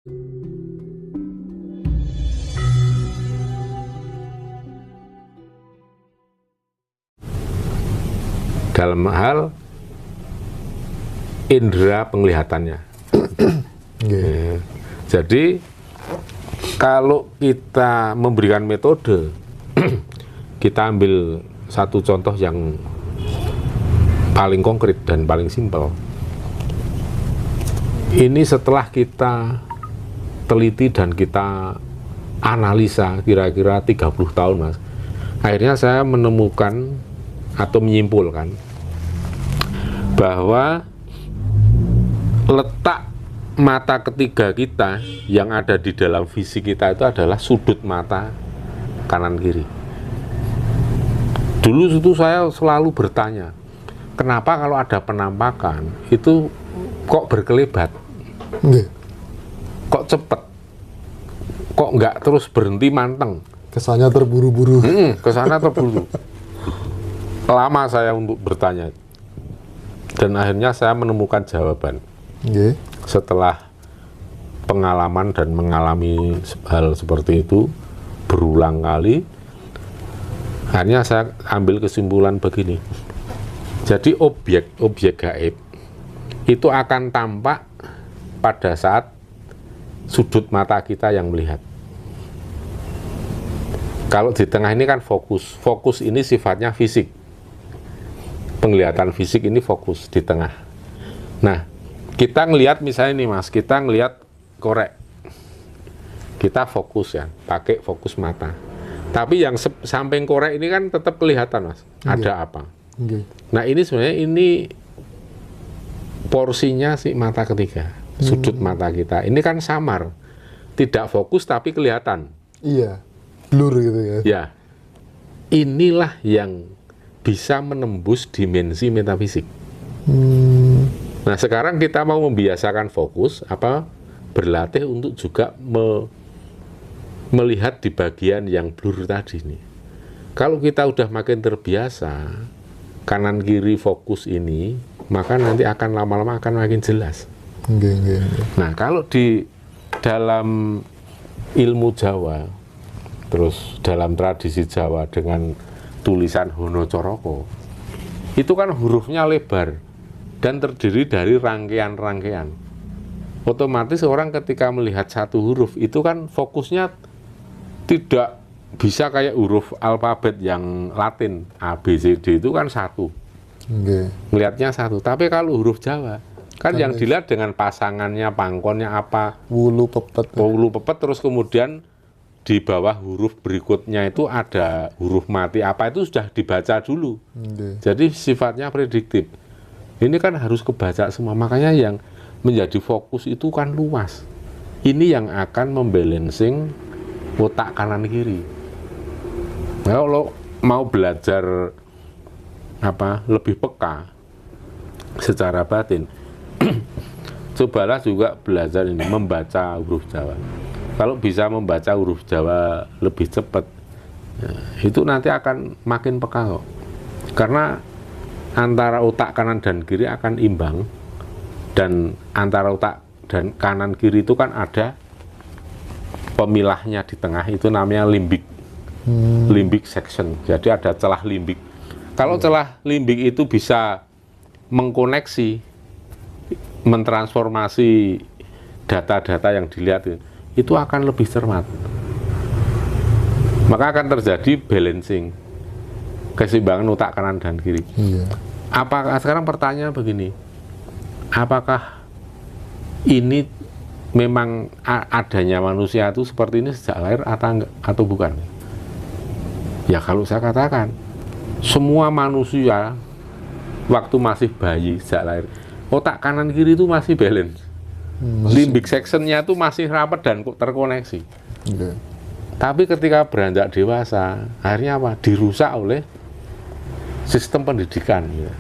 Dalam hal indera penglihatannya. Ya. Jadi kalau kita memberikan metode, kita ambil satu contoh yang paling konkret dan paling simpel. Ini setelah kita teliti dan kita analisa kira-kira 30 tahun, Mas. Akhirnya saya menemukan atau menyimpulkan bahwa letak mata ketiga kita yang ada di dalam visi kita itu adalah sudut mata kanan kiri. Dulu itu saya selalu bertanya, kenapa kalau ada penampakan itu kok berkelebat, kok cepet, kok nggak terus berhenti manteng, kesannya terburu-buru. Kesannya terburu. Lama saya untuk bertanya, dan akhirnya saya menemukan jawaban. Setelah pengalaman dan mengalami hal seperti itu berulang kali, akhirnya saya ambil kesimpulan begini. Jadi objek gaib itu akan tampak pada saat sudut mata kita yang melihat. Kalau di tengah ini kan fokus ini sifatnya fisik. Penglihatan fisik ini fokus di tengah. Nah, kita ngelihat misalnya nih Mas, kita ngelihat korek. Kita fokus ya, pakai fokus mata. Tapi yang samping korek ini kan tetap kelihatan Mas, ada apa. Nah, ini sebenarnya ini porsinya si mata ketiga, sudut mata kita. Ini kan samar, tidak fokus tapi kelihatan. Iya, blur gitu ya. Ya, inilah yang bisa menembus dimensi metafisik. Nah, sekarang kita mau membiasakan fokus, berlatih untuk juga melihat di bagian yang blur tadi nih. Kalau kita udah makin terbiasa kanan kiri fokus ini, maka nanti akan lama-lama akan makin jelas. Nah, kalau di dalam ilmu Jawa, terus dalam tradisi Jawa dengan tulisan Hono Coroko, itu kan hurufnya lebar dan terdiri dari rangkaian-rangkaian. Otomatis orang ketika melihat satu huruf itu kan fokusnya tidak bisa kayak huruf alfabet yang Latin A, B, C, D itu kan satu. Melihatnya satu. Tapi kalau huruf Jawa kan yang dilihat dengan pasangannya, pangkonnya apa, wulu pepet terus kemudian di bawah huruf berikutnya itu ada huruf mati apa, itu sudah dibaca dulu. Jadi sifatnya prediktif. Ini kan harus kebaca semua, makanya yang menjadi fokus itu kan luas. Ini yang akan membalancing otak kanan kiri. Nah, kalau mau belajar lebih peka secara batin, cobalah juga belajar ini, membaca huruf Jawa. Kalau bisa membaca huruf Jawa lebih cepat, ya, itu nanti akan makin peka kok. Karena antara otak kanan dan kiri akan imbang, dan antara otak dan kanan kiri itu kan ada pemilahnya di tengah, itu namanya limbik. Limbik section. Jadi ada celah limbik. Kalau celah limbik itu bisa mengkoneksi, mentransformasi data-data yang dilihat itu akan lebih cermat. Maka akan terjadi balancing, keseimbangan otak kanan dan kiri. Apakah sekarang pertanyaan begini, apakah ini memang adanya manusia itu seperti ini sejak lahir atau bukan? Ya, kalau saya katakan semua manusia waktu masih bayi sejak lahir, otak kanan kiri itu masih balance. Limbic sectionnya itu masih rapat dan terkoneksi. Tapi ketika beranjak dewasa, akhirnya apa? Dirusak oleh sistem pendidikan, ya.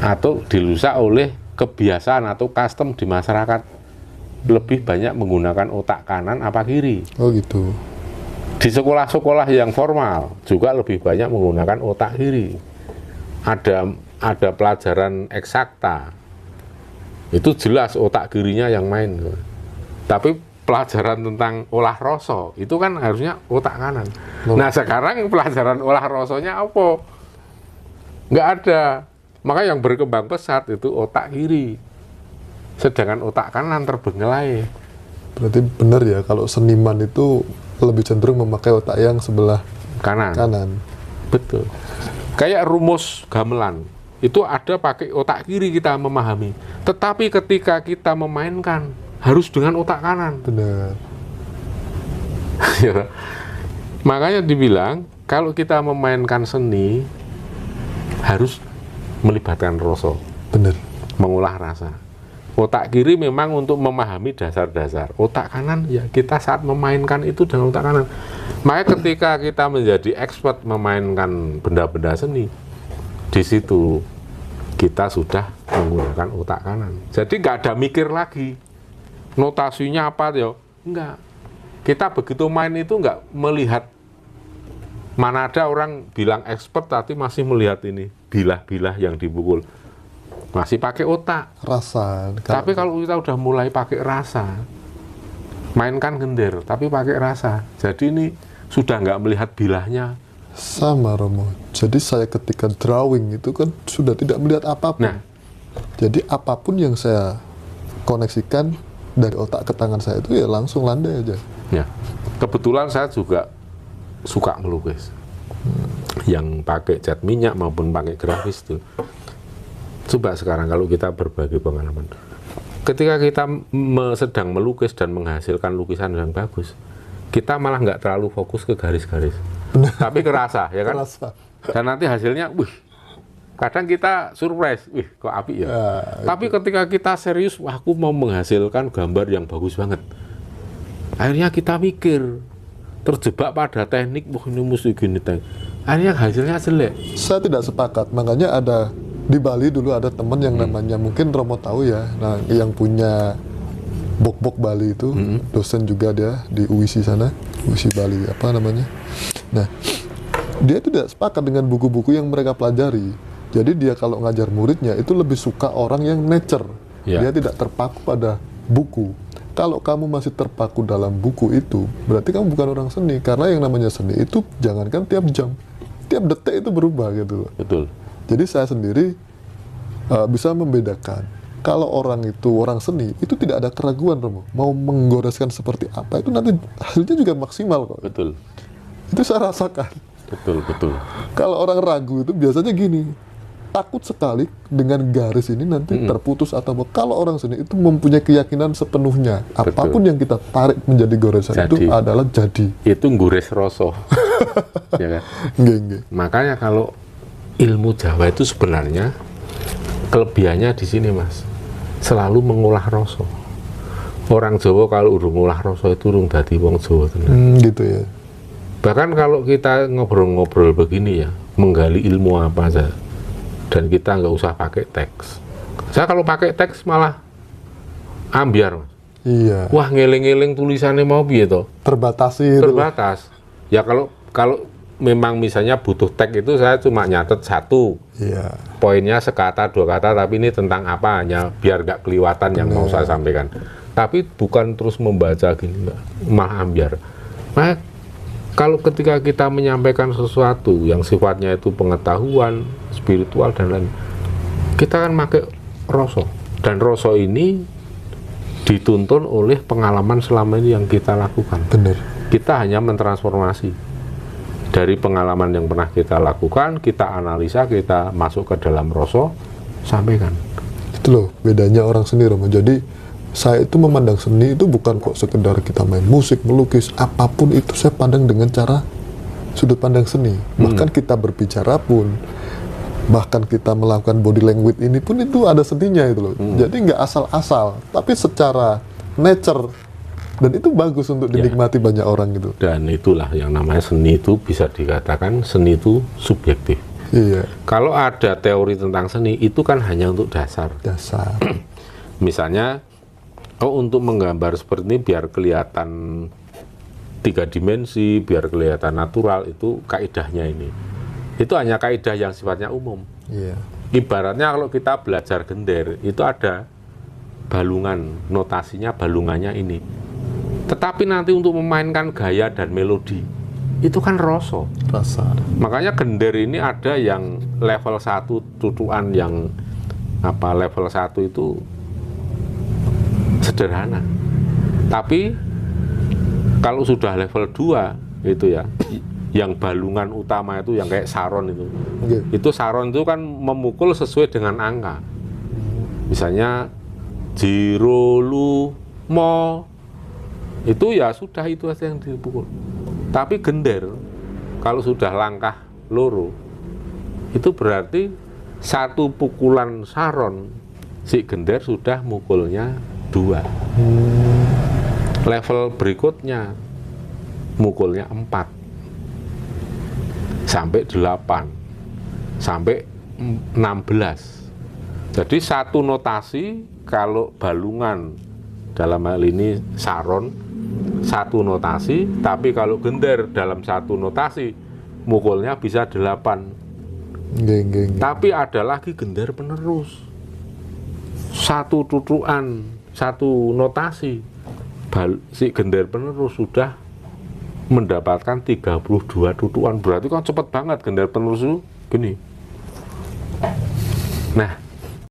Atau dirusak oleh kebiasaan atau custom di masyarakat, lebih banyak menggunakan otak kanan apa kiri. Oh gitu. Di sekolah-sekolah yang formal juga lebih banyak menggunakan otak kiri. Ada pelajaran eksakta, itu jelas otak kirinya yang main. Tapi pelajaran tentang olah rasa itu kan harusnya otak kanan. Nah sekarang pelajaran olah rasanya apa? Nggak ada. Maka yang berkembang pesat itu otak kiri. Sedangkan otak kanan terbengkelai. Berarti benar ya kalau seniman itu lebih cenderung memakai otak yang sebelah kanan. Betul. Kayak rumus gamelan. Itu ada pakai otak kiri kita memahami. Tetapi ketika kita memainkan, harus dengan otak kanan. Benar. Ya. Makanya dibilang, kalau kita memainkan seni, harus melibatkan rasa. Benar. Mengolah rasa. Otak kiri memang untuk memahami dasar-dasar. Otak kanan, ya kita saat memainkan itu dengan otak kanan. Makanya ketika kita menjadi expert memainkan benda-benda seni, di situ kita sudah menggunakan otak kanan. Jadi nggak ada mikir lagi. Notasinya apa ya? Enggak. Kita begitu main itu nggak melihat. Mana ada orang bilang expert tapi masih melihat ini bilah-bilah yang dipukul. Masih pakai otak. Rasa. Tapi kalau kita udah mulai pakai rasa, mainkan gender tapi pakai rasa. Jadi ini sudah nggak melihat bilahnya. Sama Romo. Jadi saya ketika drawing itu kan sudah tidak melihat apapun. Nah. Jadi apapun yang saya koneksikan dari otak ke tangan saya itu ya langsung landai aja. Ya. Kebetulan saya juga suka melukis. Yang pakai cat minyak maupun pakai grafis itu. Coba sekarang kalau kita berbagi pengalaman. Ketika kita sedang melukis dan menghasilkan lukisan yang bagus, kita malah nggak terlalu fokus ke garis-garis. Tapi kerasa, ya kan? Kerasa. Dan nanti hasilnya, wih, kadang kita surprise, wih, kok api ya. Tapi ketika kita serius, wah, aku mau menghasilkan gambar yang bagus banget. Akhirnya kita mikir, terjebak pada teknik, wah ini mesti gini teknik. Akhirnya hasilnya jelek. Saya tidak sepakat, makanya ada di Bali dulu ada teman yang namanya, mungkin Romo tahu ya, nah yang punya Bok-Bok Bali itu, dosen juga dia di UISI sana, UISI Bali, apa namanya. Nah, dia tidak sepakat dengan buku-buku yang mereka pelajari. Jadi dia kalau ngajar muridnya itu lebih suka orang yang nature. Dia tidak terpaku pada buku. Kalau kamu masih terpaku dalam buku itu, berarti kamu bukan orang seni. Karena yang namanya seni itu jangankan tiap jam, tiap detik itu berubah gitu loh. Betul. Jadi saya sendiri bisa membedakan. Kalau orang itu orang seni, itu tidak ada keraguan Romo. Mau menggoreskan seperti apa, itu nanti hasilnya juga maksimal kok. Betul. Itu saya rasakan. Betul, betul. Kalau orang ragu itu biasanya gini, takut sekali dengan garis ini nanti terputus atau apa. Kalau orang seni itu mempunyai keyakinan sepenuhnya. Apapun yang kita tarik menjadi goresan itu adalah jadi. Itu gores rasa. Ya kan? Nggih. Makanya kalau ilmu Jawa itu sebenarnya kelebihannya di sini, Mas. Selalu mengolah rasa. Orang Jawa kalau udah ngolah rasa itu urung dadi wong Jawa tenan. Gitu ya. Bahkan kalau kita ngobrol-ngobrol begini ya, menggali ilmu apa saja, dan kita nggak usah pakai teks. Saya kalau pakai teks malah ambiar, Mas. Iya. Wah, ngeling-ngeling tulisannya mau piye toh? Terbatasi. Terbatas. Ya kalau memang misalnya butuh teks itu saya cuma nyatet satu. Iya. Poinnya sekata dua kata, tapi ini tentang apa, hanya biar nggak kelewatan yang mau saya sampaikan. Tapi bukan terus membaca gini, enggak, malah ambiar. Nah, kalau ketika kita menyampaikan sesuatu yang sifatnya itu pengetahuan, spiritual dan lain, kita kan pakai rasa. Dan rasa ini dituntun oleh pengalaman selama ini yang kita lakukan. Benar. Kita hanya mentransformasi dari pengalaman yang pernah kita lakukan, kita analisa, kita masuk ke dalam rasa, sampaikan. Itu loh bedanya orang seni, Romo. Jadi saya itu memandang seni itu bukan kok sekedar kita main musik, melukis, apapun itu saya pandang dengan cara sudut pandang seni. Bahkan kita berbicara pun, bahkan kita melakukan body language ini pun itu ada seninya itu loh. Jadi nggak asal-asal, tapi secara nature. Dan itu bagus untuk dinikmati banyak orang gitu. Dan itulah yang namanya seni itu bisa dikatakan seni itu subjektif. Iya. Kalau ada teori tentang seni itu kan hanya untuk dasar. Dasar. Misalnya, untuk menggambar seperti ini biar kelihatan 3 dimensi, biar kelihatan natural, itu kaidahnya ini. Itu hanya kaidah yang sifatnya umum. Iya. Ibaratnya kalau kita belajar gender, itu ada balungan, notasinya balungannya ini. Tetapi nanti untuk memainkan gaya dan melodi itu kan rasa. Makanya gender ini ada yang level 1 tutuan, yang level 1 itu sederhana. Tapi kalau sudah level 2 itu ya, yang balungan utama itu yang kayak saron itu. Itu saron itu kan memukul sesuai dengan angka. Misalnya jiro lu mo, itu ya sudah itu aja yang dipukul. Tapi gender kalau sudah langkah loro, itu berarti satu pukulan saron si gender sudah mukulnya 2. Level berikutnya mukulnya 4 sampai 8 sampai 16. Jadi satu notasi kalau balungan dalam hal ini saron satu notasi, tapi kalau gender dalam satu notasi mukulnya bisa 8. Tapi ada lagi gender penerus, satu tutuan, satu notasi, si gender penerus sudah mendapatkan 32 tutuan. Berarti kan cepet banget gender penerus itu gini. Nah,